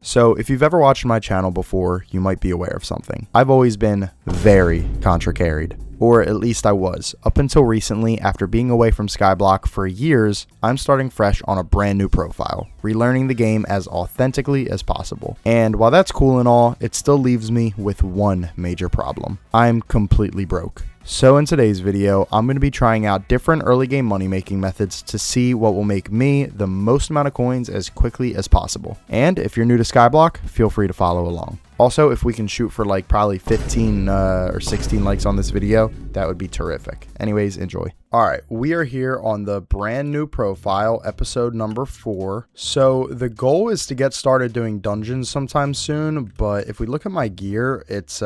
So if you've ever watched my channel before, you might be aware of something. I've always been very contra-carried, or at least I was. Up until recently, after being away from Skyblock for years, I'm starting fresh on a brand new profile, relearning the game as authentically as possible. And while that's cool and all, it still leaves me with one major problem. I'm completely broke. So in today's video, I'm going to be trying out different early game money making methods to see what will make me the most amount of coins as quickly as possible. And if you're new to Skyblock, feel free to follow along. Also, if we can shoot for like probably 15 or 16 likes on this video, that would be terrific. Anyways, enjoy. All right, we are here on the brand new profile, episode number 4. So the goal is to get started doing dungeons sometime soon, but if we look at my gear, it's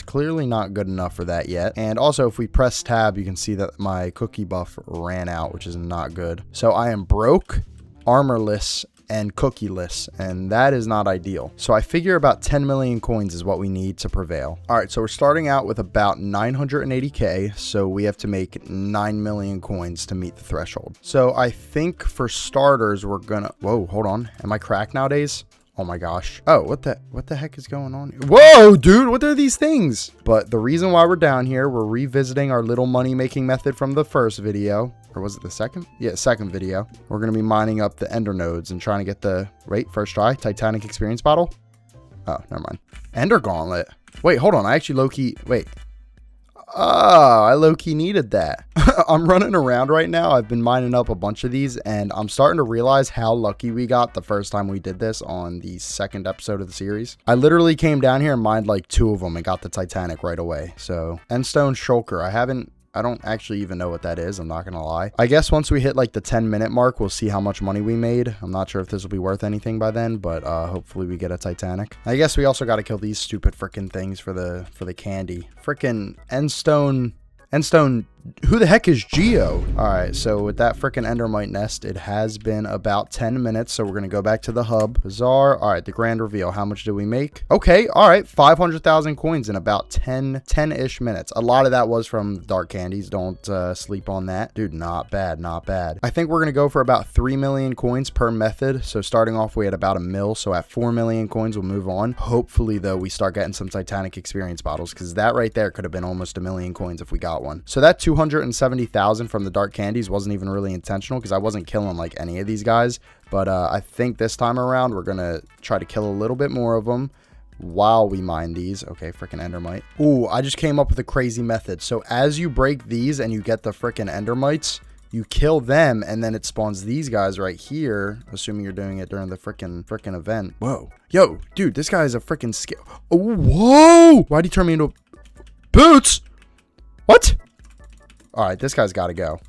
clearly not good enough for that yet. And also, if we press tab, you can see that my cookie buff ran out, which is not good. So I am broke, armorless, and cookieless, and that is not ideal. So I figure about 10 million coins is what we need to prevail. All right, so we're starting out with about 980k, so we have to make 9 million coins to meet the threshold. So I think for starters, we're gonna... Whoa, hold on. Am I cracked nowadays? Oh my gosh. Oh, what the heck is going on? Whoa, dude, what are these things? But the reason why we're down here, we're revisiting our little money making method from the first video. Or was it the second? Yeah, second video. We're going to be mining up the ender nodes and trying to get the... Wait, first try. Titanic experience bottle. Oh, never mind. Ender gauntlet. Wait, hold on. I actually low-key... Wait. Oh, I low-key needed that. I'm running around right now. I've been mining up a bunch of these, and I'm starting to realize how lucky we got the first time we did this on the second episode of the series. I literally came down here and mined like 2 of them and got the Titanic right away. So, Endstone Shulker. I don't actually even know what that is. I'm not going to lie. I guess once we hit like the 10-minute mark, we'll see how much money we made. I'm not sure if this will be worth anything by then, but hopefully we get a Titanic. I guess we also got to kill these stupid freaking things for the candy. Freaking Endstone, who the heck is Geo? All right, so with that freaking Endermite nest, it has been about 10 minutes, so we're going to go back to the hub. Bizarre. All right, the grand reveal. How much did we make? Okay, all right, 500,000 coins in about 10-ish minutes. A lot of that was from dark candies. Don't sleep on that. Dude, not bad, not bad. I think we're going to go for about 3 million coins per method. So starting off, we had about 1 mil, so at 4 million coins, we'll move on. Hopefully, though, we start getting some Titanic experience bottles, because that right there could have been almost 1 million coins if we got one. So that 270,000 from the dark candies wasn't even really intentional because I wasn't killing like any of these guys, but I think this time around we're gonna try to kill a little bit more of them while we mine these. Okay, freaking endermite. Ooh, I just came up with a crazy method. So as you break these and you get the freaking endermites, you kill them and then it spawns these guys right here, assuming you're doing it during the freaking event. Whoa, yo, dude, this guy is a freaking skill. Oh, whoa, why'd he turn me into boots? What? All right, this guy's got to go.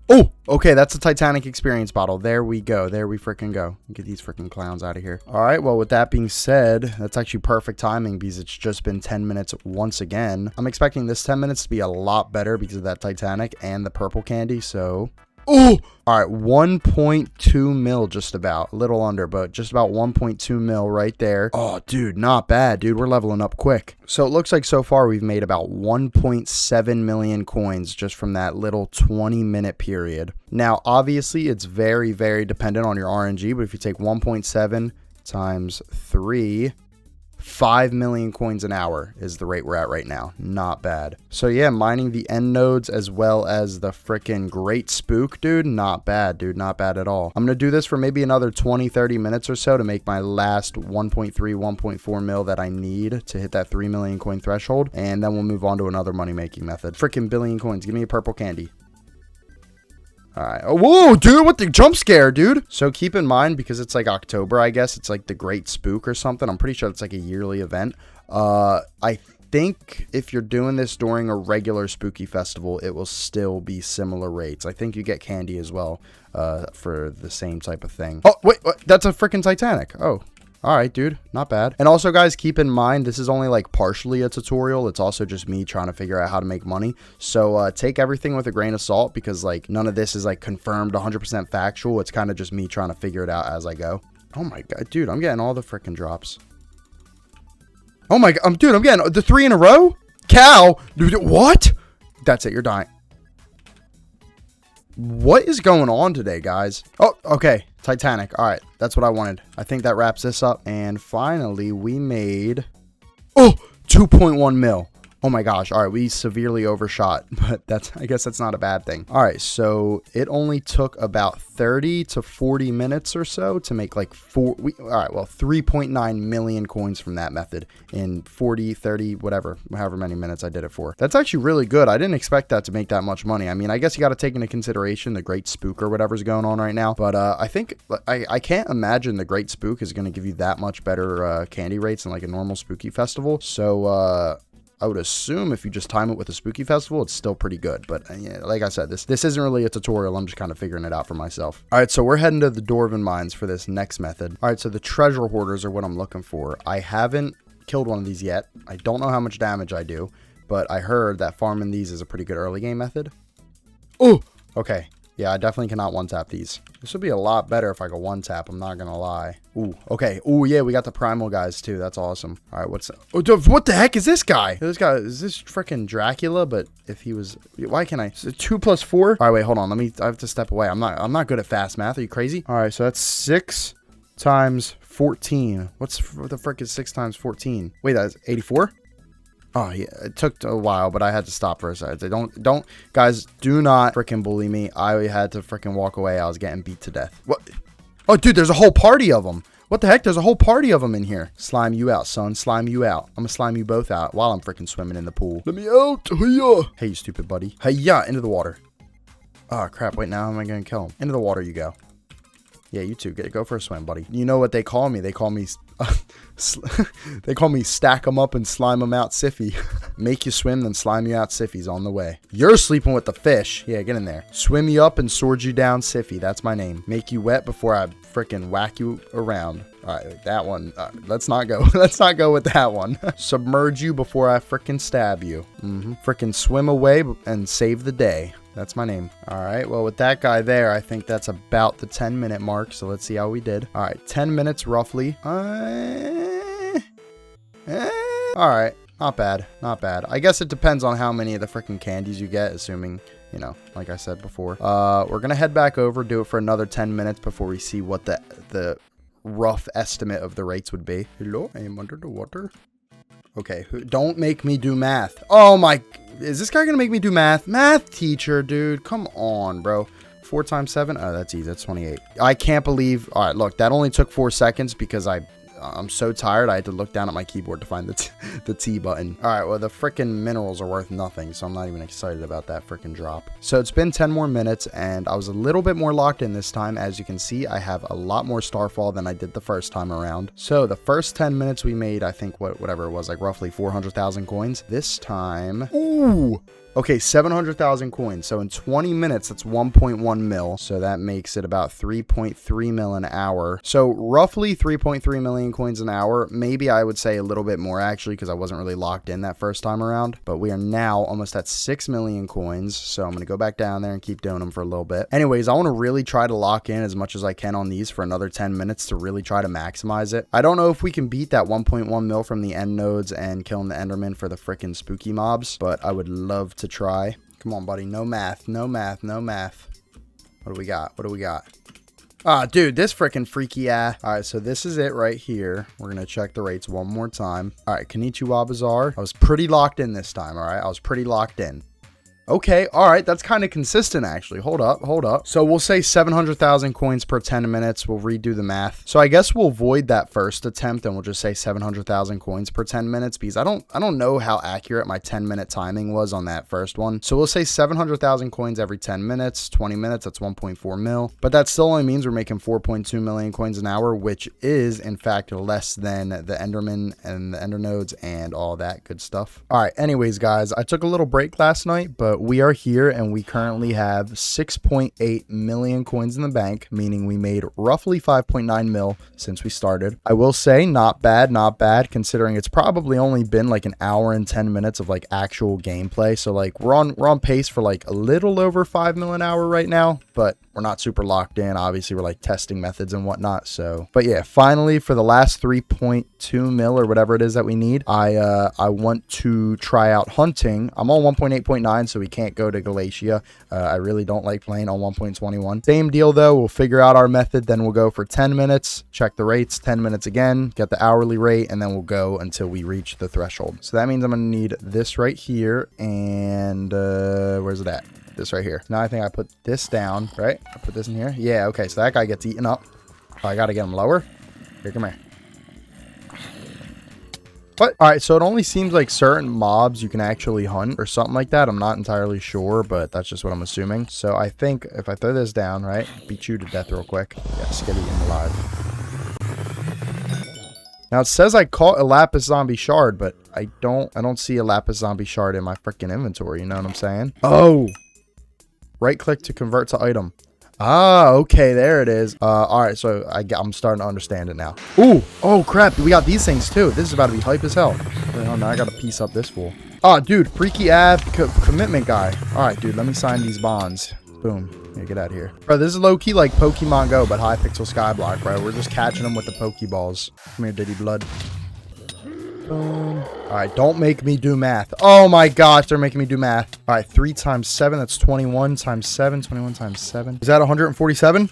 Oh, okay, that's a Titanic experience bottle. There we go. There we freaking go. Get these freaking clowns out of here. All right, well, with that being said, that's actually perfect timing because it's just been 10 minutes once again. I'm expecting this 10 minutes to be a lot better because of that Titanic and the purple candy, so... Oh, all right, 1.2 mil just about. A little under, but just about 1.2 mil right there. Oh, dude, not bad, dude. We're leveling up quick. So it looks like so far we've made about 1.7 million coins just from that little 20-minute period. Now, obviously, it's very, very dependent on your RNG, but if you take 1.7 times 3... 5 million coins an hour is the rate we're at right now. Not bad. So yeah, mining the end nodes as well as the freaking great spook, dude. Not bad, dude. Not bad at all. I'm going to do this for maybe another 20-30 minutes or so to make my last 1.3, 1.4 mil that I need to hit that 3 million coin threshold. And then we'll move on to another money making method. Freaking billion coins. Give me a purple candy. All right. Oh, whoa, dude, what the jump scare, dude? So keep in mind, because it's like October, I guess, it's like the Great Spook or something. I'm pretty sure it's like a yearly event. I think if you're doing this during a regular spooky festival, it will still be similar rates. I think you get candy as well for the same type of thing. Oh, wait, that's a freaking Titanic. Oh. All right, dude, not bad. And also, guys, keep in mind, this is only like partially a tutorial. It's also just me trying to figure out how to make money. So take everything with a grain of salt because like none of this is like confirmed 100% factual. It's kind of just me trying to figure it out as I go. Oh my God, dude, I'm getting all the freaking drops. Oh my God, dude, I'm getting the 3 in a row. Cow, dude, what? That's it, you're dying. What is going on today, guys? Oh, okay. Titanic. All right. That's what I wanted. I think that wraps this up. And finally, we made... Oh, 2.1 mil. Oh my gosh. All right. We severely overshot, but I guess that's not a bad thing. All right. So it only took about 30 to 40 minutes or so to make like all right. Well, 3.9 million coins from that method in 40, 30, whatever, however many minutes I did it for. That's actually really good. I didn't expect that to make that much money. I mean, I guess you got to take into consideration the Great Spook or whatever's going on right now. But I think I can't imagine the Great Spook is going to give you that much better candy rates than like a normal spooky festival. So, I would assume if you just time it with a spooky festival, it's still pretty good. But yeah, like I said, this isn't really a tutorial. I'm just kind of figuring it out for myself. All right, so we're heading to the Dwarven Mines for this next method. All right, so the treasure hoarders are what I'm looking for. I haven't killed one of these yet. I don't know how much damage I do, but I heard that farming these is a pretty good early game method. Oh, okay. Yeah, I definitely cannot one-tap these. This would be a lot better if I could one-tap, I'm not gonna lie. Ooh, okay. Ooh, yeah, we got the primal guys, too. That's awesome. All right, what the heck is this guy? This guy, is this freaking Dracula? But if he was... Why can't I... 2 plus 4? All right, wait, hold on. I have to step away. I'm not good at fast math. Are you crazy? All right, so that's 6 times 14. What the frick is 6 times 14? Wait, that's 84? Oh, yeah, it took a while, but I had to stop for a second. Guys, do not freaking bully me. I had to freaking walk away. I was getting beat to death. What? Oh, dude, there's a whole party of them. What the heck? There's a whole party of them in here. Slime you out, son. Slime you out. I'm gonna slime you both out while I'm freaking swimming in the pool. Let me out. Hiya. Hey, you stupid buddy. Hiya, into the water. Oh, crap. Wait, now how am I gonna kill him? Into the water you go. Yeah, you too. Go for a swim, buddy. You know what they call me? They call me... they call me stack 'em up and slime 'em out Siffy. Make you swim, then slime you out Siffy's on the way. You're sleeping with the fish. Yeah, get in there. Swim you up and sword you down Siffy. That's my name. Make you wet before I frickin' whack you around. All right, that one. Let's not go. Let's not go with that one. Submerge you before I frickin' stab you. Frickin' swim away and save the day. That's my name. All right. Well, with that guy there, I think that's about the 10-minute mark. So let's see how we did. All right. 10 minutes roughly. All right. Not bad. Not bad. I guess it depends on how many of the freaking candies you get, assuming, you know, like I said before. We're going to head back over, do it for another 10 minutes before we see what the rough estimate of the rates would be. Hello, I am under the water. Okay, don't make me do math. Oh my, is this guy gonna make me do math? Math teacher, dude, come on, bro. 4 times 7, oh, that's easy, that's 28. I can't believe, all right, look, that only took 4 seconds because I'm so tired, I had to look down at my keyboard to find the T button. All right, well, the frickin' minerals are worth nothing, so I'm not even excited about that frickin' drop. So it's been 10 more minutes, and I was a little bit more locked in this time. As you can see, I have a lot more starfall than I did the first time around. So the first 10 minutes we made, I think, whatever it was, like roughly 400,000 coins. This time, ooh! Okay, 700,000 coins. So in 20 minutes, that's 1.1 mil. So that makes it about 3.3 mil an hour. So roughly 3.3 million coins an hour. Maybe I would say a little bit more actually, because I wasn't really locked in that first time around. But we are now almost at 6 million coins. So I'm going to go back down there and keep doing them for a little bit. Anyways, I want to really try to lock in as much as I can on these for another 10 minutes to really try to maximize it. I don't know if we can beat that 1.1 mil from the end nodes and killing the Enderman for the freaking spooky mobs, but I would love to try. Come on, buddy. No math. No math. No math. What do we got? What do we got? Ah, dude, this freaking freaky ass. All right, so this is it right here. We're going to check the rates one more time. All right, Konnichiwa Bazaar. I was pretty locked in this time, all right? I was pretty locked in. Okay, all right, that's kind of consistent, actually. Hold up. So we'll say 700,000 coins per 10 minutes. We'll redo the math. So I guess we'll void that first attempt, and we'll just say 700,000 coins per 10 minutes, because I don't know how accurate my 10-minute timing was on that first one. So we'll say 700,000 coins every 10 minutes, 20 minutes, that's 1.4 mil. But that still only means we're making 4.2 million coins an hour, which is, in fact, less than the Enderman and the Ender nodes and all that good stuff. All right, anyways, guys, I took a little break last night, but we are here and we currently have 6.8 million coins in the bank, meaning we made roughly 5.9 mil since we started. I will say not bad, considering it's probably only been like an hour and 10 minutes of like actual gameplay. So like we're on pace for like a little over 5 mil an hour right now, but we're not super locked in. Obviously, we're like testing methods and whatnot. So, but yeah, finally for the last 3.2 mil or whatever it is that we need, I want to try out hunting. I'm on 1.8.9, so we can't go to Galatia. I really don't like playing on 1.21. Same deal though. We'll figure out our method. Then we'll go for 10 minutes, check the rates, 10 minutes again, get the hourly rate, and then we'll go until we reach the threshold. So that means I'm going to need this right here. And where's it at? This right here. Now I think I put this down, right? I put this in here. Yeah, okay. So that guy gets eaten up. Oh, I got to get him lower. Here, come here. What? All right, so it only seems like certain mobs you can actually hunt or something like that. I'm not entirely sure, but that's just what I'm assuming. So I think if I throw this down, right, beat you to death real quick. Yes, get eaten alive. Now it says I caught a lapis zombie shard, but I don't see a lapis zombie shard in my freaking inventory. You know what I'm saying? Oh, right click to convert to item. Ah, okay, there it is. All right, so I'm starting to understand it now. Ooh, oh crap, we got these things too. This is about to be hype as hell. Oh, now I gotta piece up this fool. Oh, dude, freaky ad commitment guy. All right, dude, let me sign these bonds. Boom. Yeah, get out of here. Bro, this is low-key like Pokemon Go, but Hypixel Skyblock, bro. We're just catching them with the Pokeballs. Come here, Diddy Blood. Boom. All right, don't make me do math. Oh my gosh, they're making me do math. All right, 3 times 7, that's 21 times 7. 21 times 7. Is that 147?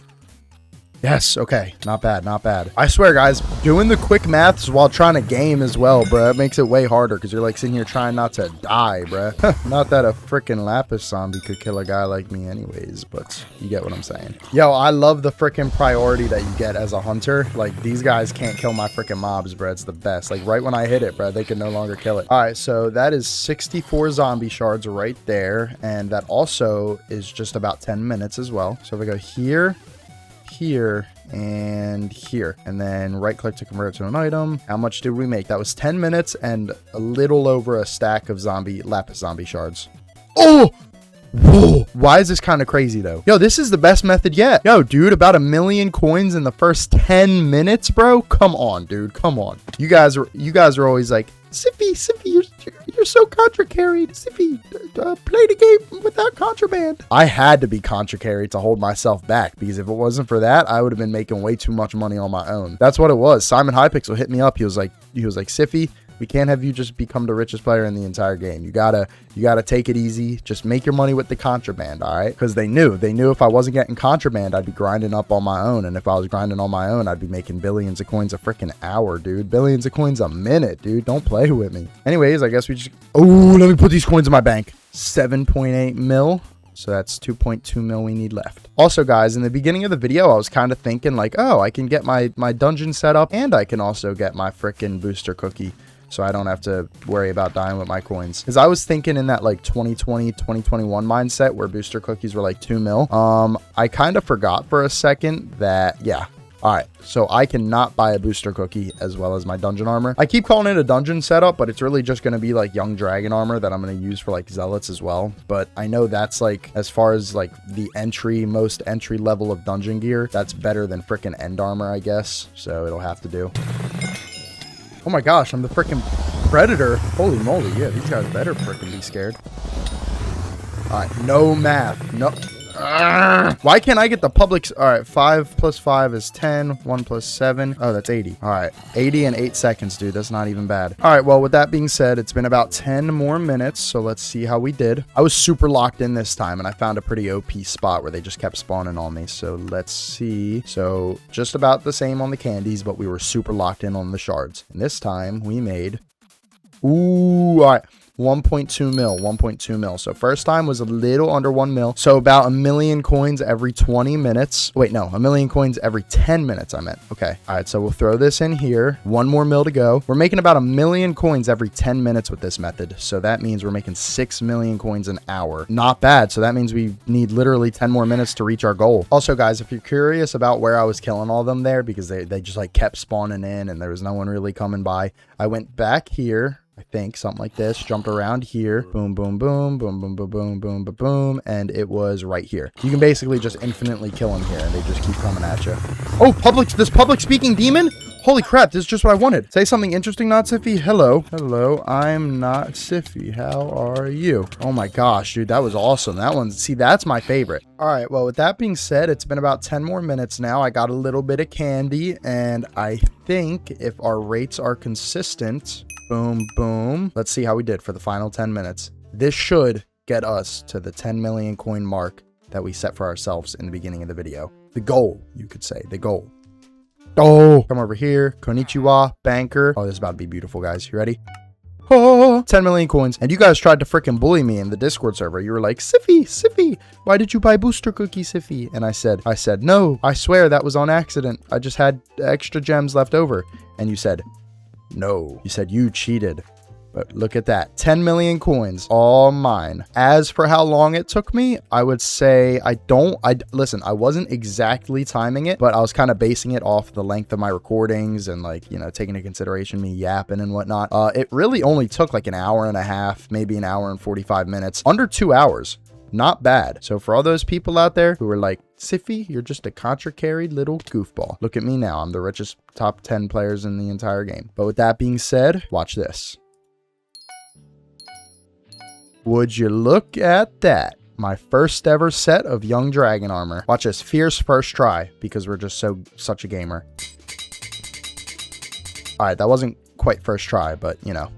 Yes, okay. Not bad, not bad. I swear, guys, doing the quick maths while trying to game as well, bro, it makes it way harder because you're like sitting here trying not to die, bro. Not that a freaking lapis zombie could kill a guy like me anyways, but you get what I'm saying. Yo, I love the freaking priority that you get as a hunter. Like, these guys can't kill my freaking mobs, bro. It's the best. Like, right when I hit it, bro, they can no longer kill it. All right, so that is 64 zombie shards right there, and that also is just about 10 minutes as well. So if I go here, here, and here, and then right click to convert to an item. How much did we make? That was 10 minutes and a little over a stack of lapis zombie shards. Oh, whoa, why is this kind of crazy though? Yo, this is the best method yet. Yo, dude, about 1 million coins in the first 10 minutes, bro. Come on, dude, come on. You guys are always like, Sippy, you're so contra carried. Sippy, play the game without contraband. I had to be contra carried to hold myself back, because if it wasn't for that, I would have been making way too much money on my own. That's what it was. Simon Hypixel hit me up. He was like, Siffy, we can't have you just become the richest player in the entire game. You gotta take it easy. Just make your money with the contraband, all right? Because they knew if I wasn't getting contraband, I'd be grinding up on my own. And if I was grinding on my own, I'd be making billions of coins a freaking hour, dude. Billions of coins a minute, dude. Don't play with me. Anyways, I guess we just... Oh, let me put these coins in my bank. 7.8 mil. So that's 2.2 mil we need left. Also, guys, in the beginning of the video, I was kind of thinking like, oh, I can get my dungeon set up, and I can also get my freaking booster cookie, so I don't have to worry about dying with my coins. Because I was thinking in that like 2020, 2021 mindset where booster cookies were like 2 mil. I kind of forgot for a second that, yeah. All right, so I cannot buy a booster cookie as well as my dungeon armor. I keep calling it a dungeon setup, but it's really just going to be like young dragon armor that I'm going to use for like zealots as well. But I know that's like, as far as like the most entry level of dungeon gear, that's better than freaking end armor, I guess. So it'll have to do. Oh my gosh, I'm the freaking predator. Holy moly, yeah, these guys better freaking be scared. All right, no math. No. Why can't I get the public? All right, 5 plus 5 is 10. 1 plus 7. Oh, that's 80. All right, 80 in 8 seconds, dude. That's not even bad. All right, well, with that being said, it's been about 10 more minutes, so let's see how we did. I was super locked in this time, and I found a pretty OP spot where they just kept spawning on me. So let's see. So just about the same on the candies, but we were super locked in on the shards. And this time we made... Ooh, all right. 1.2 mil, 1.2 mil. So first time was a little under 1 mil. So about 1 million coins every 20 minutes. Wait, no, 1 million coins every 10 minutes, I meant. Okay. All right, so we'll throw this in here. 1 more mil to go. We're making about 1 million coins every 10 minutes with this method. So that means we're making 6 million coins an hour. Not bad. So that means we need literally 10 more minutes to reach our goal. Also, guys, if you're curious about where I was killing all them there, because they just like kept spawning in and there was no one really coming by, I went back here. I think something like this, jumped around here, boom, boom, boom, boom, boom, boom, boom, boom, boom, boom, and it was right here. You can basically just infinitely kill them here, and they just keep coming at you. Oh, this public speaking demon? Holy crap, this is just what I wanted. Say something interesting, notsiffy. Hello. Hello, I'm notsiffy. How are you? Oh my gosh, dude, that was awesome. That one, see, that's my favorite. All right, well, with that being said, it's been about 10 more minutes now. I got a little bit of candy, and I think if our rates are consistent... Boom, boom. Let's see how we did for the final 10 minutes. This should get us to the 10 million coin mark that we set for ourselves in the beginning of the video. The goal, you could say, the goal. Oh, come over here. Konnichiwa, banker. Oh, this is about to be beautiful, guys. You ready? Oh, 10 million coins. And you guys tried to freaking bully me in the Discord server. You were like, Siffy, why did you buy booster cookie, Siffy? And I said, no, I swear that was on accident. I just had extra gems left over. And you said, no. You said you cheated. But look at that. 10 million coins, all mine. As for how long it took me, I would say listen, I wasn't exactly timing it, but I was kind of basing it off the length of my recordings and like, you know, taking into consideration me yapping and whatnot. It really only took like an hour and a half, maybe an hour and 45 minutes, under 2 hours. Not bad. So for all those people out there who are like, Siffy, you're just a contra-carried little goofball. Look at me now. I'm the richest top 10 players in the entire game. But with that being said, watch this. Would you look at that? My first ever set of young dragon armor. Watch this. Fierce first try, because we're just such a gamer. All right, that wasn't quite first try, but you know.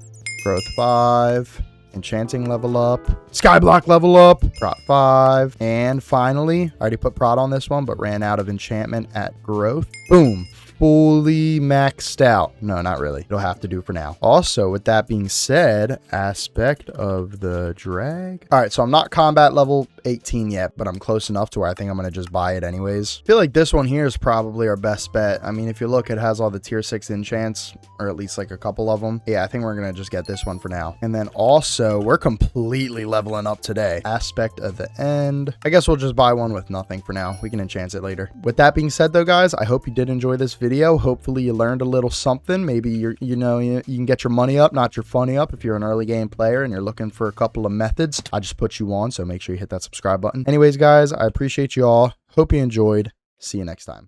Growth 5. Enchanting level up. Skyblock level up. Prot 5. And finally, I already put prot on this one, but ran out of enchantment at growth. Boom. Fully maxed out. No, not really. It'll have to do for now. Also, with that being said, aspect of the drag. All right, so I'm not combat level 18 yet, but I'm close enough to where I think I'm going to just buy it anyways. I feel like this one here is probably our best bet. I mean, if you look, it has all the tier 6 enchants, or at least like a couple of them. Yeah, I think we're going to just get this one for now. And then also, we're completely leveling up today. Aspect of the end. I guess we'll just buy one with nothing for now. We can enchant it later. With that being said though, guys, I hope you did enjoy this video. Hopefully you learned a little something. Maybe you can get your money up, not your funny up, if you're an early game player and you're looking for a couple of methods. I just put you on, so make sure you hit that subscribe button. Anyways, guys, I appreciate you all. Hope you enjoyed. See you next time.